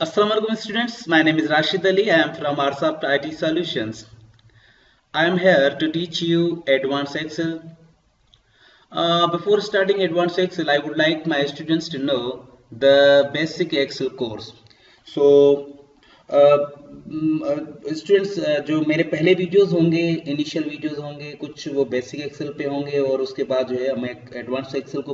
Assalamualaikum students, my name is Rashid Ali. I am from Arsaft IT Solutions. I am here to teach you Advanced Excel. Before starting Advanced Excel, I would like my students to know the basic Excel course. So, students जो मेरे पहले videos होंगे, initial videos होंगे, कुछ वो basic Excel पे होंगे और उसके बाद जो है हम एडवांस एक्सेल को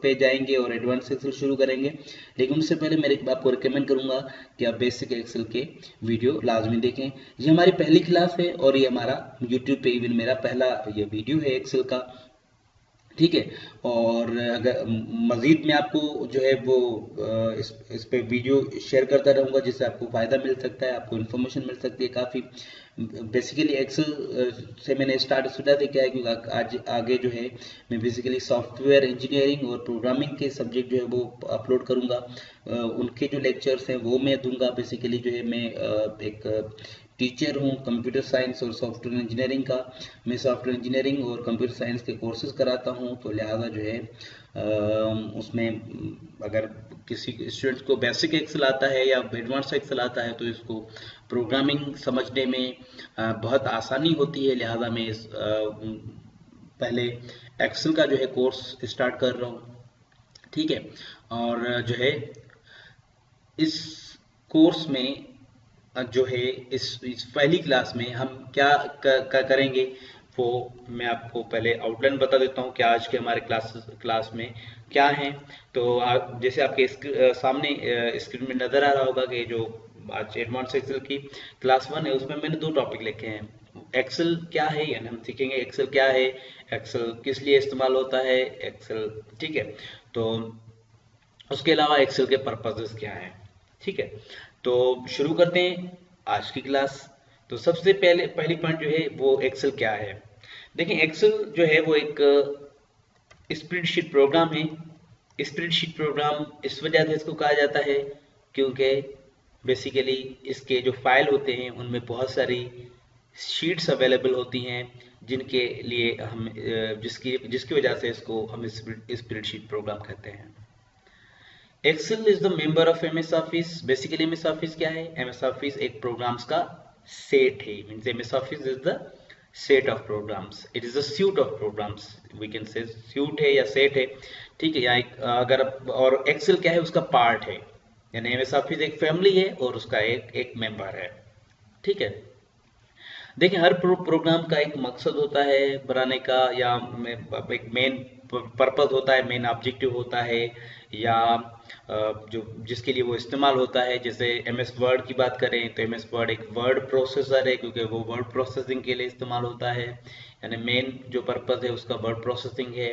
पे जाएंगे और एडवांस एक्सेल शुरू करेंगे। लेकिन उससे पहले मेरे आपको रिकमेंड करूंगा कि आप बेसिक एक्सेल के वीडियो लाजमी देखें। ये हमारी पहली क्लास है और ये हमारा यूट्यूब पे इवन मेरा पहला ये वीडियो है एक्सेल का, ठीक है। और अगर मजीद में आपको जो है वो इस पे वीडियो शेयर करता रहूँगा जिससे आपको फ़ायदा मिल सकता है, आपको इन्फॉर्मेशन मिल सकती है काफ़ी। बेसिकली एक्सेल से मैंने स्टार्ट इसलिए किया है क्योंकि आज आगे जो है मैं बेसिकली सॉफ्टवेयर इंजीनियरिंग और प्रोग्रामिंग के सब्जेक्ट जो है वो अपलोड करूँगा। उनके जो लेक्चर्स हैं वो मैं दूंगा। बेसिकली जो है मैं एक टीचर हूँ कंप्यूटर साइंस और सॉफ्टवेयर इंजीनियरिंग का। मैं सॉफ्टवेयर इंजीनियरिंग और कंप्यूटर साइंस के कोर्सेज कराता हूँ, तो लिहाजा जो है उसमें अगर किसी स्टूडेंट को बेसिक एक्सेल आता है या एडवांस एक्सेल आता है तो इसको प्रोग्रामिंग समझने में बहुत आसानी होती है। लिहाजा मैं पहले एक्सेल का जो है कोर्स स्टार्ट कर रहा हूँ, ठीक है। और जो है इस कोर्स में जो है इस पहली क्लास में हम क्या करेंगे वो मैं आपको पहले आउटलाइन बता देता हूँ कि आज के हमारे क्लास में क्या है। तो आप जैसे आपके सामने स्क्रीन में नज़र आ रहा होगा कि जो आज एडवांस एक्सेल की क्लास 1 है उसमें मैंने 2 टॉपिक लिखे हैं। एक्सेल क्या है, यानी हम सीखेंगे एक्सेल क्या है, एक्सेल किस लिए इस्तेमाल होता है एक्सेल, ठीक है। तो उसके अलावा एक्सेल के पर्पसेस क्या हैं, ठीक है। तो शुरू करते हैं आज की क्लास। तो सबसे पहली पॉइंट जो है वो एक्सेल क्या है। देखिए एक्सेल जो है वो एक स्प्रेडशीट प्रोग्राम है। स्प्रेडशीट प्रोग्राम इस वजह से इसको कहा जाता है क्योंकि बेसिकली इसके जो फाइल होते हैं उनमें बहुत सारी शीट्स अवेलेबल होती हैं जिनके लिए हम जिसकी जिसकी वजह से इसको हम स्प्रेडशीट प्रोग्राम कहते हैं। Excel is the member of MS Office. Basically MS Office क्या है? एमएस ऑफिस एक प्रोग्राम्स का सेट है। Means MS Office is the set of programs, it is a suite of programs, we can say suite है या set है, ठीक है। या अगर और एक्सेल क्या है? उसका पार्ट है, यानी एमएस ऑफिस एक फैमिली है और उसका एक मेंबर है, ठीक है। देखिए हर प्रोग्राम का एक मकसद होता है बनाने का, या एक मेन पर्पस होता है, मेन ऑब्जेक्टिव होता है, या जो जिसके लिए वो इस्तेमाल होता है। जैसे एम एस वर्ड की बात करें तो एम एस वर्ड एक वर्ड प्रोसेसर है क्योंकि वो वर्ड प्रोसेसिंग के लिए इस्तेमाल होता है, यानी मेन जो पर्पस है उसका वर्ड प्रोसेसिंग है।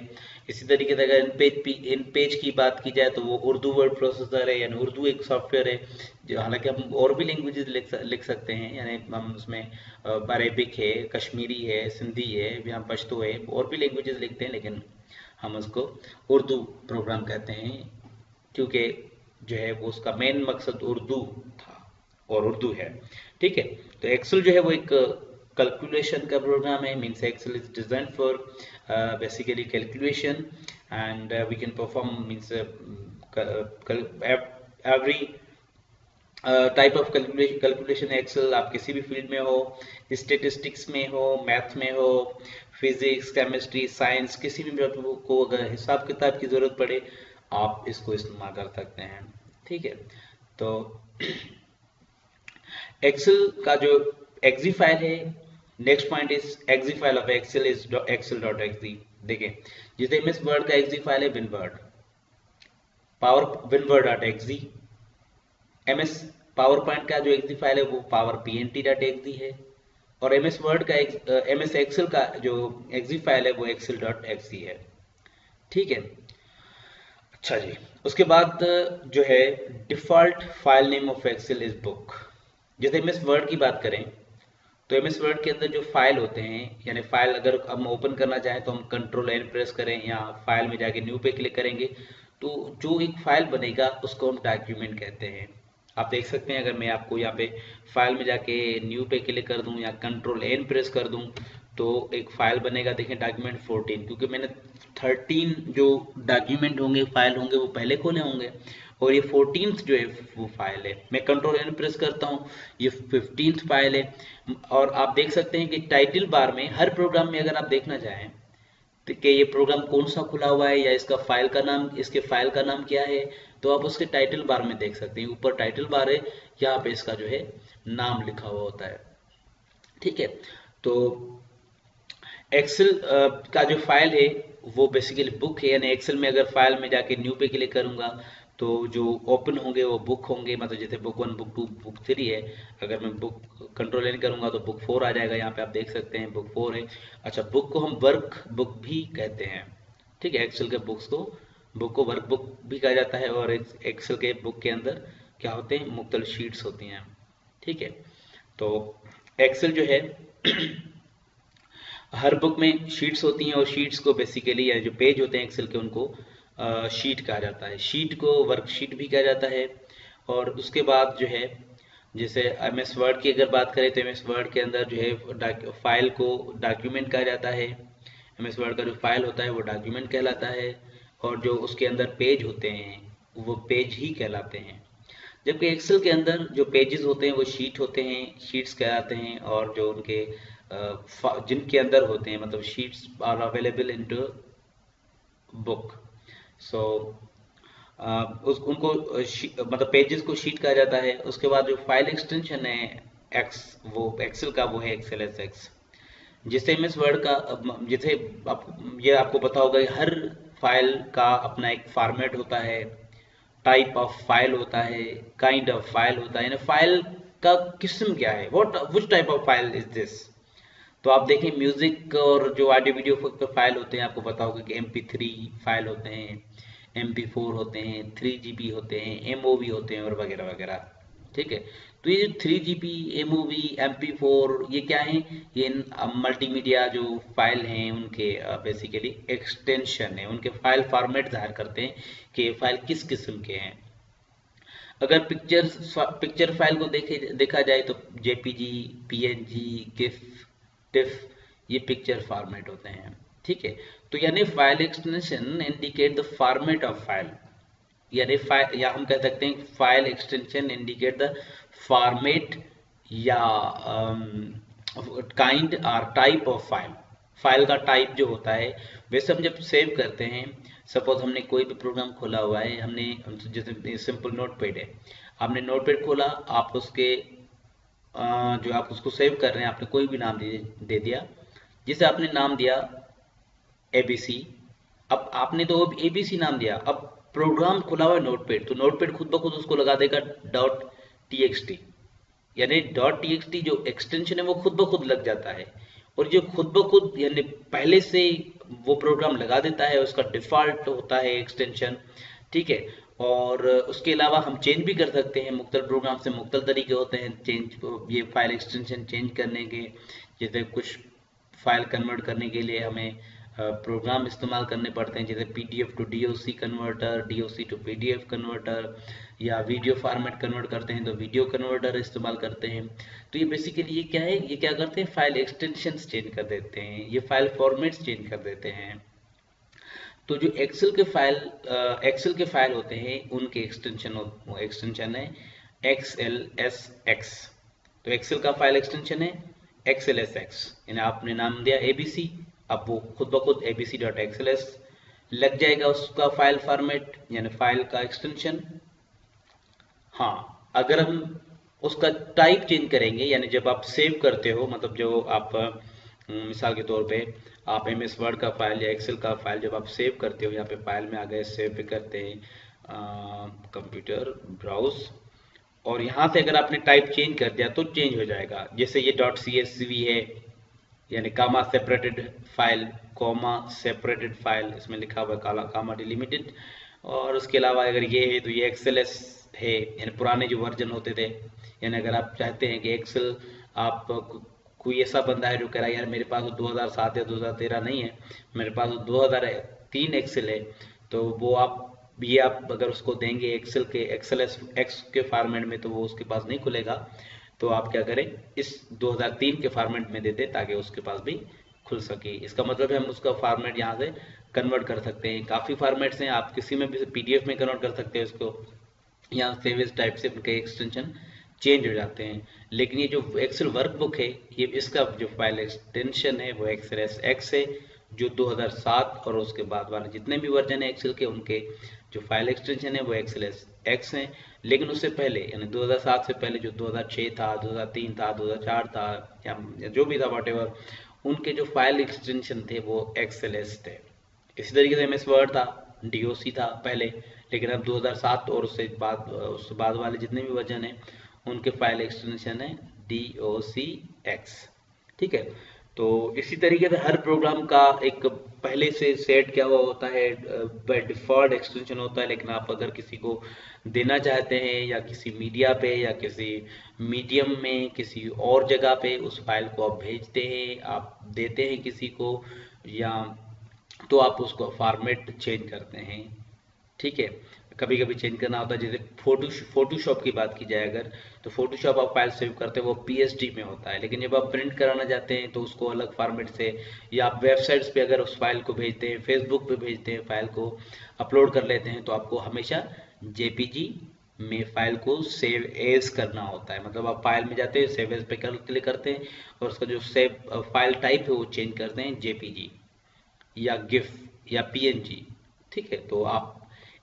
इसी तरीके से अगर इन पेज की बात की जाए तो वो उर्दू वर्ड प्रोसेसर है, यानी उर्दू एक सॉफ्टवेयर है जो हालांकि हम और भी लैंग्वेजेस लिख सकते हैं, यानी हम उसमें अरेबिक है, कश्मीरी है, सिंधी है, यहाँ पश्तो है, और भी लैंग्वेजेस लिखते हैं, लेकिन हम उसको उर्दू प्रोग्राम कहते हैं क्योंकि जो है वो उसका मेन मकसद उर्दू था और उर्दू है, ठीक है। तो एक्सेल जो है वो एक कैलकुलेशन का प्रोग्राम है। Means Excel is design for basically calculation and we can perform means every type of calculation Excel. आप किसी भी फील्ड में हो, स्टेटिस्टिक्स में हो, मैथ में हो, फिजिक्स, केमिस्ट्री, साइंस, किसी भी को अगर हिसाब किताब की जरूरत पड़े आप इसको इस्तेमाल कर सकते हैं, ठीक है। तो एक्सेल का जो एक्जी फाइल है, next point is exe file of Excel is Excel dot exe. देखिए जैसे एमएस वर्ड का एक्जी फाइल है winword, power winword dot exe. MS PowerPoint का जो एक्जी फाइल है वो पावर पीएनटी डॉट एक्जी है, और एमएस वर्ड का एमएस एक्सेल का जो एक्जी फाइल है वो एक्सेल डॉट एक्सी है, ठीक है। अच्छा जी, उसके बाद जो है default file name of Excel is book. जैसे एमएस वर्ड की बात करें तो एमएस वर्ड के अंदर जो फाइल होते हैं, यानी फाइल अगर हम ओपन करना चाहें तो हम कंट्रोल एन प्रेस करें या फाइल में जाके न्यू पे क्लिक करेंगे तो जो एक फाइल बनेगा उसको हम डॉक्यूमेंट कहते हैं। आप देख सकते हैं अगर मैं आपको यहाँ पे फाइल में जाके न्यू पे क्लिक कर दूं या कंट्रोल एन प्रेस कर दूं तो एक फाइल बनेगा। देखें डॉक्यूमेंट 14, क्योंकि मैंने 13 जो डॉक्यूमेंट होंगे, फाइल होंगे वो पहले खोले होंगे, और ये 14th जो है वो फाइल है। मैं कंट्रोल एन प्रेस करता हूँ, ये 15th फाइल है। और आप देख सकते हैं कि टाइटल बार में हर प्रोग्राम में अगर आप देखना चाहें तो कि ये प्रोग्राम कौन सा खुला हुआ है या इसका फाइल का नाम, इसके फाइल का नाम क्या है, तो आप उसके टाइटल बार में देख सकते हैं। ऊपर टाइटल बार है, यहाँ पे इसका जो है नाम लिखा हुआ होता है। ठीक है, तो एक्सेल का जो फाइल है वो बेसिकली बुक है, यानी एक्सेल में अगर फाइल में जाके न्यू पे क्लिक करूंगा तो जो ओपन होंगे वो बुक होंगे, मतलब जैसे बुक 1, बुक 2, बुक 3 है। अगर मैं बुक कंट्रोल एन करूंगा तो बुक 4 आ जाएगा, यहाँ पे आप देख सकते हैं बुक 4 है। अच्छा, बुक को हम वर्क बुक भी कहते हैं। ठीक है, एक्सेल के बुक्स को, बुक को वर्क बुक भी कहा जाता है। और एक्सेल के बुक के अंदर क्या होते हैं, मुख्तलिफ शीट्स होती हैं। ठीक है, तो एक्सेल जो है हर बुक में शीट्स होती हैं, और शीट्स को बेसिकली या जो पेज होते हैं एक्सेल के उनको शीट कहा जाता है। शीट को वर्कशीट भी कहा जाता है। और उसके बाद जो है जैसे एमएस वर्ड की अगर बात करें तो एमएस वर्ड के अंदर जो है फाइल को डॉक्यूमेंट कहा जाता है। एमएस वर्ड का जो फाइल होता है वो डॉक्यूमेंट कहलाता है, और जो उसके अंदर पेज होते हैं वो पेज ही कहलाते हैं। जबकि एक्सेल के अंदर जो पेजेस होते हैं वो शीट होते हैं, शीट्स कहलाते हैं। और जो उनके जिनके अंदर होते हैं, मतलब sheets are available in to book. So उस उनको मतलब पेजेस को शीट कहा जाता है। उसके बाद जो फाइल एक्सटेंशन है एक्स, वो एक्सेल का वो है एक्सेल एस एक्स। जिससे एमएस वर्ड का जिसे ये आपको पता होगा कि हर फाइल का अपना एक फॉर्मेट होता है, टाइप ऑफ फाइल होता है, काइंड ऑफ फाइल होता है, यानी फाइल का किस्म क्या है, what which type of file is this. तो आप देखें म्यूजिक और जो ऑडियो वीडियो फाइल होते हैं, आपको पता होगा कि MP3 फाइल होते हैं, MP4 होते हैं, 3GB होते हैं, MOV होते हैं और वगैरह वगैरह। ठीक है, तो ये जो 3GB, MOV, MP4 ये क्या है, ये मल्टीमीडिया जो फाइल हैं उनके बेसिकली एक्सटेंशन है, उनके फाइल फॉर्मेट जाहिर करते हैं कि ये फाइल किस किस्म के हैं। अगर पिक्चर फाइल को देखा जाए तो JPG, PNG, GIF, टिफ, ये पिक्चर फॉर्मेट होते हैं। ठीक है, तो यानी file extension indicate the format of file, यानी फाइल, या हम कह सकते हैं file extension indicate the format या काइंड और टाइप ऑफ फाइल। फाइल का टाइप जो होता है, वैसे हम जब सेव करते हैं, सपोज हमने कोई भी प्रोग्राम खोला हुआ है, हमने जैसे सिंपल नोटपैड है, आपने नोटपैड खोला, आप उसके जो आप उसको सेव कर रहे हैं, आपने कोई भी नाम दे दिया, जिसे आपने नाम दिया ABC। अब आपने तो ABC नाम दिया, अब प्रोग्राम खुला हुआ है नोटपैड, तो नोटपैड खुद ब खुद उसको लगा देगा .txt, यानी .txt जो एक्सटेंशन है वो खुद ब खुद लग जाता है। और जो खुद ब खुद यानी पहले से वो प्रोग्राम लगा देता है, उसका डिफॉल्ट होता है एक्सटेंशन। ठीक है, और उसके अलावा हम चेंज भी कर सकते हैं, मुख्तलिफ प्रोग्राम से मुख्तलिफ तरीके होते हैं चेंज, ये फाइल एक्सटेंशन चेंज करने के। जैसे कुछ फाइल कन्वर्ट करने के लिए हमें प्रोग्राम इस्तेमाल करने पड़ते हैं, जैसे PDF to DOC converter, DOC to PDF converter, या वीडियो फॉर्मेट कन्वर्ट करते हैं तो वीडियो कन्वर्टर इस्तेमाल करते हैं। तो ये बेसिकली ये क्या है, ये क्या करते हैं, फाइल एक्सटेंशंस चेंज कर देते हैं, ये फाइल फॉर्मेट्स चेंज कर देते हैं। तो जो एक्सेल के फाइल होते हैं उनके एक्सटेंशन है XLSX। तो एक्सेल का फाइल एक्सटेंशन है XLSX, यानी आपने नाम दिया ABC, अब वो खुद ब खुद abc.xls लग जाएगा उसका फाइल फॉर्मेट, यानी फाइल का एक्सटेंशन। हाँ, अगर हम उसका टाइप चेंज करेंगे, यानी जब आप सेव करते हो, मतलब जो आप मिसाल के तौर पे आप MS वर्ड का फाइल या एक्सेल का फाइल जब आप सेव करते हो, यहाँ पे फाइल में आ गए, सेव पे करते हैं, कंप्यूटर ब्राउज, और यहाँ से अगर आपने टाइप चेंज कर दिया तो चेंज हो जाएगा। जैसे ये .csv है, यानी comma separated file, comma separated file, इसमें लिखा हुआ काला कामा डिलिमिटेड। और उसके अलावा अगर ये है तो ये XLS है, यानी पुराने जो वर्जन होते थे, यानी अगर आप चाहते हैं कि एक्सेल, आप कोई ऐसा बंदा है जो कह रहा है यार मेरे पास 2007 या 2013 नहीं है, मेरे पास 2003 एक्सेल है, तो वो आप अगर उसको देंगे एक्सेल के XLSX के फॉर्मेट में, तो वो उसके पास नहीं खुलेगा। तो आप क्या करें, इस 2003 के फॉर्मेट में दे दें ताकि उसके पास भी खुल सके। इसका मतलब है हम उसका फॉर्मेट यहाँ से कन्वर्ट कर सकते हैं। काफ़ी फॉर्मेट्स हैं, आप किसी में भी PDF में कन्वर्ट कर सकते हैं उसको, या सेव एज टाइप से उनके एक्सटेंशन चेंज हो जाते हैं। लेकिन ये जो एक्सेल वर्कबुक है, ये इसका जो फाइल एक्सटेंशन है वो एक्सेल एस एक्स है, जो 2007 और उसके बाद वाले जितने भी वर्जन है एक्सेल के, उनके जो फाइल एक्सटेंशन है वो एक्सेल एस एक्स है। लेकिन उससे पहले यानी 2007 से पहले जो 2006 था, 2003 था, 2004 था, या जो भी था वॉटेवर, उनके जो फाइल एक्सटेंशन थे वो एक्सेल एस थे। इसी तरीके से एमएस वर्ड था, डीओसी था पहले, लेकिन अब 2007 और उससे बाद वाले जितने भी वर्जन है उनके फाइल एक्सटेंशन है डीओसी एक्स। ठीक है, तो इसी तरीके से हर प्रोग्राम का एक पहले से सेट किया हुआ होता है, बाय डिफॉल्ट एक्सटेंशन होता है। लेकिन आप अगर किसी को देना चाहते हैं या किसी मीडिया पे या किसी मीडियम में किसी और जगह पे उस फाइल को आप भेजते हैं, आप देते हैं किसी को, या तो आप उसको फॉर्मेट चेंज करते हैं। ठीक है, कभी कभी चेंज करना होता है। जैसे फोटोशॉप की बात की जाए अगर, तो फोटोशॉप आप फाइल सेव करते हैं वो पीएसडी में होता है, लेकिन जब आप प्रिंट कराना चाहते हैं तो उसको अलग फॉर्मेट से, या आप वेबसाइट्स पे अगर उस फाइल को भेजते हैं, फेसबुक पे भेजते हैं, फाइल को अपलोड कर लेते हैं, तो आपको हमेशा जेपीजी में फाइल को सेव एज करना होता है। मतलब आप फाइल में जाते हैं, सेव एज पे क्लिक करते हैं और उसका जो सेव फाइल टाइप है वो चेंज करते हैं जेपीजी या गिफ या पीएनजी। ठीक है, तो आप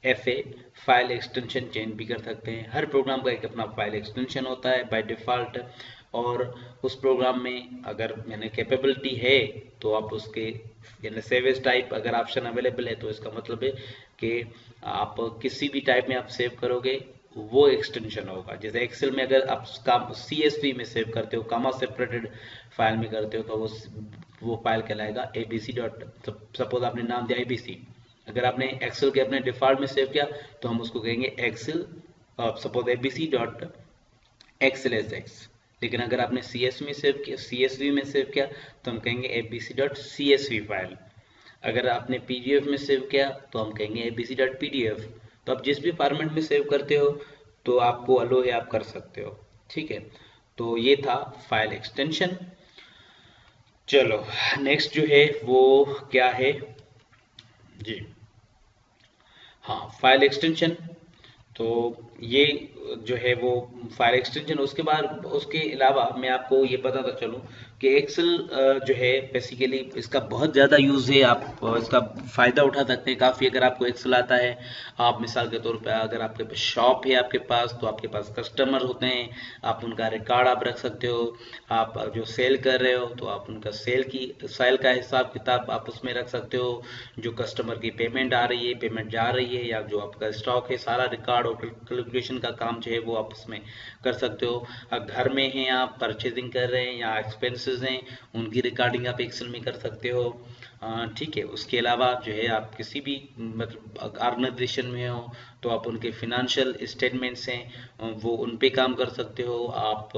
ऐसे फाइल एक्सटेंशन चेंज भी कर सकते हैं। हर प्रोग्राम का एक अपना फाइल एक्सटेंशन होता है बाय डिफॉल्ट, और उस प्रोग्राम में अगर मैंने कैपेबिलिटी है तो आप उसके यानी सेव एज टाइप अगर ऑप्शन अवेलेबल है, तो इसका मतलब है कि आप किसी भी टाइप में आप सेव करोगे वो एक्सटेंशन होगा। जैसे एक्सेल में अगर आप काम CSV में सेव करते हो, कामा सेपरेटेड फाइल में करते हो, तो वो फाइल कहलाएगा abc डॉट, सपोज आपने नाम दिया abc। अगर आपने एक्सेल के अपने डिफॉल्ट में सेव किया तो हम उसको कहेंगे Excel suppose abc dot Excel. लेकिन अगर आपने CSV में सेव किया, CSV में सेव किया तो हम कहेंगे abc डॉट CSV फाइल। अगर आपने PDF में सेव किया तो हम कहेंगे abc डॉट PDF। तो आप जिस भी फॉर्मेट में सेव करते हो तो आपको अलो है, आप कर सकते हो। ठीक है, तो ये था फाइल एक्सटेंशन। चलो नेक्स्ट जो है वो क्या है जी, हाँ फाइल एक्सटेंशन। तो ये जो है वो फाइल एक्सटेंशन। उसके बाद उसके अलावा मैं आपको ये बताता चलूँ कि एक्सेल जो है बेसिकली इसका बहुत ज़्यादा यूज़ है। आप इसका फ़ायदा उठा सकते हैं काफ़ी अगर आपको एक्सेल आता है। आप मिसाल के तौर पे अगर आपके पास शॉप है आपके पास, तो आपके पास कस्टमर होते हैं, आप उनका रिकॉर्ड आप रख सकते हो। आप जो सेल कर रहे हो तो आप उनका सेल का हिसाब किताब आप उसमें रख सकते हो। जो कस्टमर की पेमेंट आ रही है, पेमेंट जा रही है, या जो आपका स्टॉक है, सारा रिकॉर्ड और कैलकुलेशन का काम जो है वो आप उसमें कर सकते हो। घर में हैं आप, परचेजिंग कर रहे हैं या एक्सपेंसेस हैं, उनकी रिकॉर्डिंग आप एक्सेल में कर सकते हो। ठीक है, उसके अलावा जो है आप किसी भी मतलब ऑर्गेनाइजेशन में हो तो आप उनके फिनेंशियल स्टेटमेंट्स हैं वो उन पे काम कर सकते हो। आप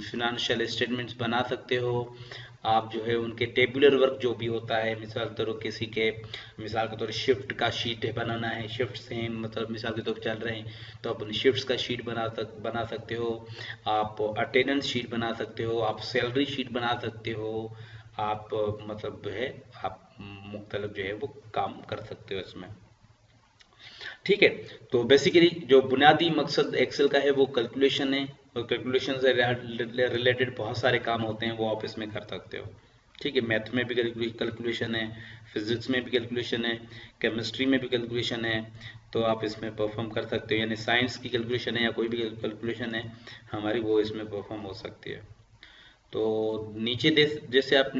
फिनेंशियल स्टेटमेंट्स बना सकते हो। आप जो है उनके टेबुलर वर्क जो भी होता है, मिसाल के तौर किसी के मिसाल के तौर शिफ्ट का शीट है बनाना है, शिफ्ट हैं मतलब मिसाल के तौर चल रहे हैं, तो आप उन शिफ्ट्स का शीट बना सकते हो। आप अटेंडेंस शीट बना सकते हो, आप सैलरी शीट बना सकते हो। आप मतलब जो है आप मुख्तलिफ जो है वो काम कर सकते हो इसमें। ठीक है, तो बेसिकली जो बुनियादी मकसद एक्सेल का है वो कैलकुलेशन है, और कैलकुलेशन से रिलेटेड बहुत सारे काम होते हैं वो आप इसमें कर सकते हो। ठीक है, मैथ में भी कैलकुलेशन है, फिजिक्स में भी कैलकुलेशन है, केमिस्ट्री में भी कैलकुलेशन है, तो आप इसमें परफॉर्म कर सकते हो। यानी साइंस की कैलकुलेशन है या कोई भी कैलकुलेशन है हमारी, वो इसमें परफॉर्म हो सकती है। तो नीचे जैसे आप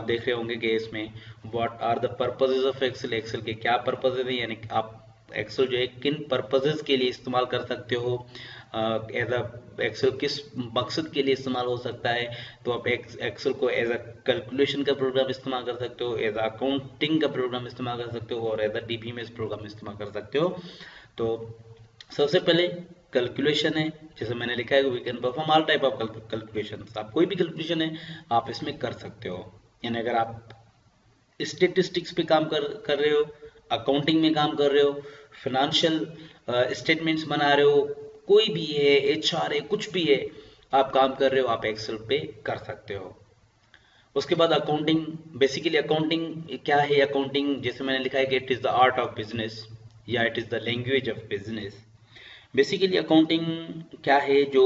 देख रहे होंगे कि इसमें what are the purposes of Excel, Excel के क्या पर्पज है, यानी आप एक्सेल जो है किन पर्पसेस के लिए इस्तेमाल कर सकते हो, एज अ एक्सेल किस मकसद के लिए इस्तेमाल हो सकता है। तो आप एक्सेल को एज अ कैलकुलेशन का प्रोग्राम इस्तेमाल कर सकते हो, एज अ अकाउंटिंग का प्रोग्राम इस्तेमाल कर सकते हो, और एज अ डीबीएमएस प्रोग्राम इस्तेमाल कर सकते हो। तो सबसे पहले कैलकुलेशन है, जैसे मैंने लिखा है we can perform all type of calculation. आप कोई भी कैलकुलेशन है आप इसमें कर सकते हो। यानी अगर आप स्टेटिस्टिक्स पे काम कर रहे हो, अकाउंटिंग में काम कर रहे हो, फाइनेंशियल स्टेटमेंट्स बना रहे हो, कोई भी है, HR है, कुछ भी है, आप काम कर रहे हो, आप एक्सेल पे कर सकते हो। उसके बाद अकाउंटिंग, बेसिकली अकाउंटिंग क्या है? अकाउंटिंग जैसे मैंने लिखा है कि it is the art of business या it is the language of business. Basically accounting क्या है, जो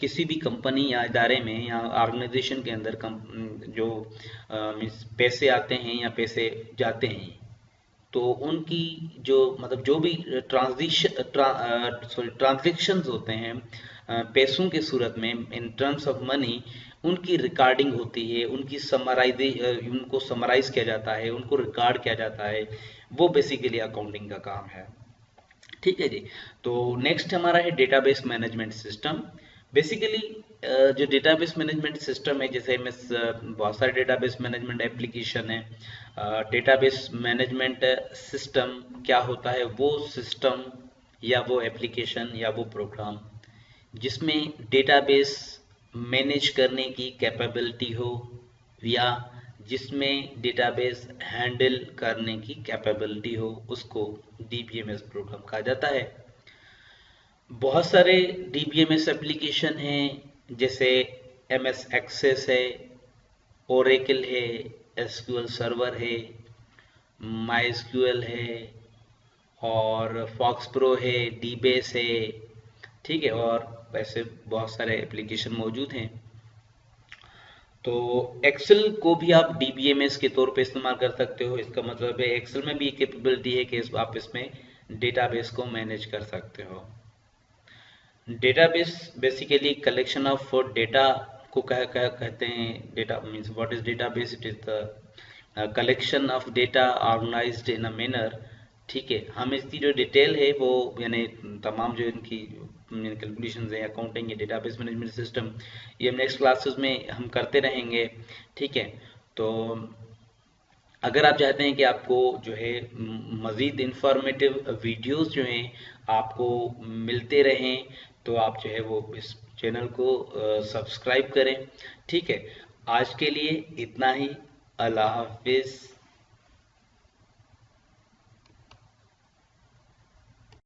किसी भी कंपनी या इदारे में या ऑर्गेनाइजेशन के अंदर जो मीन्स पैसे आते हैं या पैसे जाते हैं, तो उनकी जो मतलब जो भी ट्रांजेक्शन्स होते हैं पैसों के सूरत में इन टर्म्स ऑफ मनी, उनकी रिकॉर्डिंग होती है, उनको समराइज किया जाता है, उनको रिकॉर्ड किया जाता है। वो बेसिकली अकाउंटिंग का काम है। ठीक है जी। तो नेक्स्ट हमारा है डेटाबेस मैनेजमेंट सिस्टम। बेसिकली जो डेटाबेस मैनेजमेंट सिस्टम है, जैसे बहुत सारे डेटाबेस मैनेजमेंट एप्लीकेशन है। डेटाबेस मैनेजमेंट सिस्टम क्या होता है? वो सिस्टम या वो एप्लीकेशन या वो प्रोग्राम जिसमें डेटाबेस मैनेज करने की कैपेबिलिटी हो, या जिसमें डेटाबेस हैंडल करने की कैपेबिलिटी हो, उसको डीबीएमएस प्रोग्राम कहा जाता है। बहुत सारे डीबीएमएस एप्लीकेशन हैं, जैसे एमएस एक्सेस है, ओरेकल है, एसक्यूएल सर्वर है, माइस्क्यूएल है, और फॉक्स प्रो है, डीबेस है। ठीक है, और ऐसे बहुत सारे एप्लीकेशन मौजूद हैं। तो एक्सेल को भी आप डीबीएमएस के तौर पे इस्तेमाल कर सकते हो। इसका मतलब है एक्सेल में भी कैपेबिलिटी है कि आप इसमें डेटाबेस को मैनेज कर सकते हो। Database basically collection of data को कहते हैं। Data means what is database? It is the collection of data organized in a manner. ठीक है, हम इसकी जो डिटेल है वो यानी तमाम जो इनकी कैलकुलेशंस है, अकाउंटिंग या डेटाबेस मैनेजमेंट सिस्टम, ये हम नेक्स्ट क्लासेस में हम करते रहेंगे। ठीक है, तो अगर आप चाहते हैं कि आपको जो है मज़ीद इंफॉर्मेटिव वीडियोस जो हैं आपको मिलते रहें, तो आप जो है वो इस चैनल को सब्सक्राइब करें। ठीक है, आज के लिए इतना ही। अल्लाह हाफिज़।